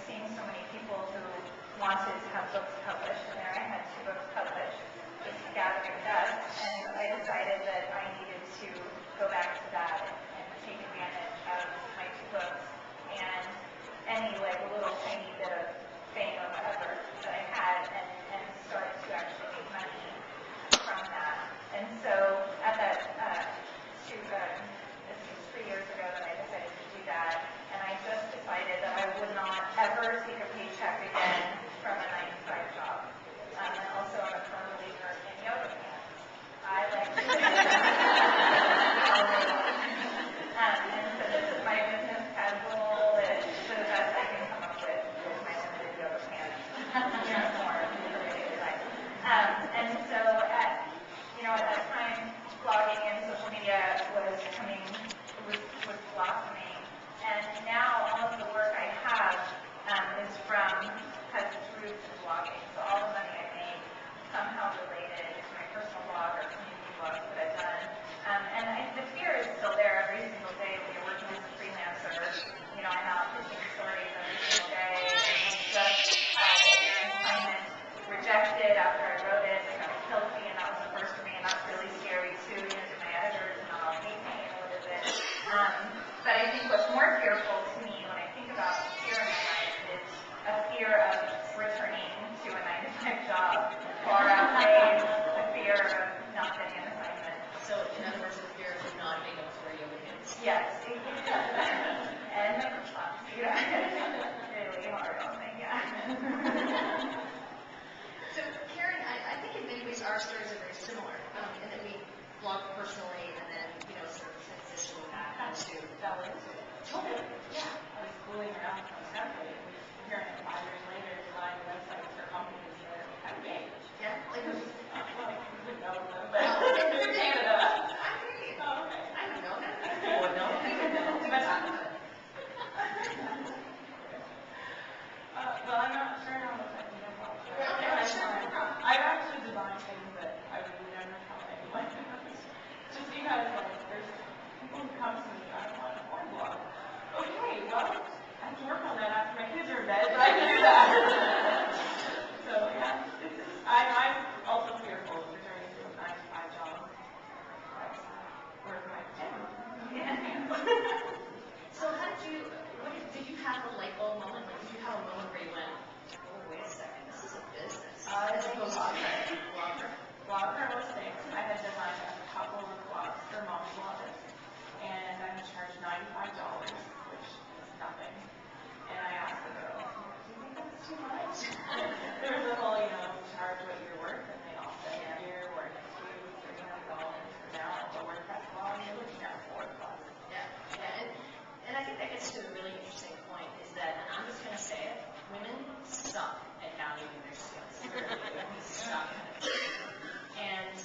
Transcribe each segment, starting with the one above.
seeing so many people who wanted to have books published, and there I had 2 books published, just gathering dust, and I decided that I needed to go back to that and take advantage of my 2 books and any little tiny bit of fame or whatever that I had, and start to actually make money from that. And so at that, this was 3 years ago that I decided to do that, and I just decided that I would not ever take a paycheck again from a 9-to-5 job. And also I'm a firm believer in yoga pants. I like to and so this is my business casual. It's the best I can come up with my limited yoga pants. More for daily life. And so at that time, blogging and social media was blossoming. And now all of the work I have has its roots in blogging. So all the money I make somehow related to my personal blog or community blogs that I've done. And the fear is still there every single day when you're working as a freelancer. I'm out pitching stories every single day. And just an assignment rejected after I wrote it. I got a kill fee, and that was the first for me, and that's really scary too. To my editors, and I'll hate me a little bit. But I think what's more fearful to me when I think about fear in my life is a fear of returning to a 9-to-5 job, far outweighs the fear of not getting an assignment. So in other words, the fear of not being able to wear yoga pants. Yes. And makeup shots. Really hard on me, So Karen, I think in many ways our stories are very similar, in that we blog personally and then, sort of transition back into Fell into it. Totally. Yeah. I was fooling around with my template. Here, 5 years later, design websites for companies that are kind of big. Yeah. Like who? But in Canada. Oh, okay. I don't know that. You would know. But well, I'm not sure how much I can know about that. Okay, sure. I've actually designed things that I would never tell anyone. Just because, there's people who come to me, I want a porn blog. Okay, well, I can work on that after my kids are in bed, but I can do that. So, yeah, I'm also fearful of returning to a 9-to-5 job. That's where my So how did you have a light bulb moment? Like, did you have a moment where you went, oh, wait a second, this is a business. As opposed to BlogHer. BlogHer was fixed. I had designed a couple of blogs for mom bloggers, and I was charged $95, which is nothing. And I asked the girl, do you think that's too much? There was a whole, charge what you're worth, and they all said, you're worth $200-$300. Now, a WordPress blog, you're looking at $4+. Yeah. And I think that gets to a really interesting point, is that, and I'm just going to say it, women suck at valuing their skills. We suck at it. And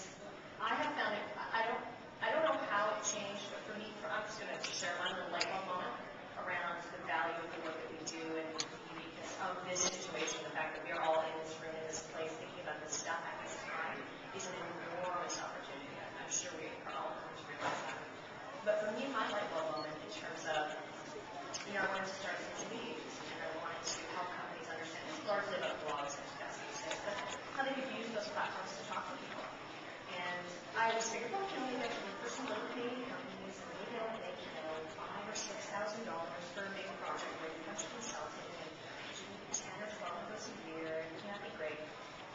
I have found it, I don't know how it changed, but for me, I'm just going to share one little light bulb moment around the value of the work that we do and the uniqueness of this situation, the fact that we are all in this room, in this place, thinking about this stuff at this time is an enormous opportunity. I'm sure we are all going to realize that. But for me, my light bulb moment in terms of, I wanted to start social media agency, and I wanted to help companies understand, it's largely about blogs and things, but how they could use those platforms to talk to people. And I was figured, well, maybe I can look for some little Canadian companies, and maybe I'll make, $5,000 or $6,000 for a big project where you have to consulting and do 10 or 12 of those a year, and that'd be great.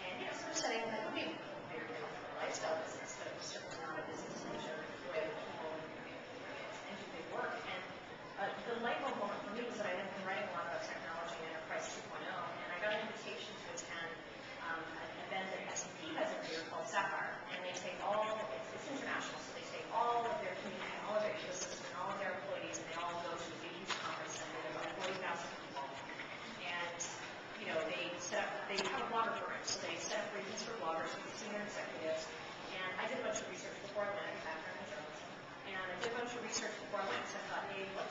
And, sort of setting, like, it would be a very comfortable lifestyle business, but it was certainly not a business in which with people and do big work. And the light bulb moment for me was that I had been writing a lot about technology and Enterprise 2.0, and I got an invitation to attend an event that S&P has every year called Sapphire, and they take it's international, so they take all of their community, all of their ecosystem, all of their employees, and they all go to a big huge conference center. There's about 40,000 people. And, they have a blogger program, so they set up briefings for bloggers with senior executives. And I did a bunch of research before I went, background in journalism. And I did a bunch of research before I went, so I thought, hey, what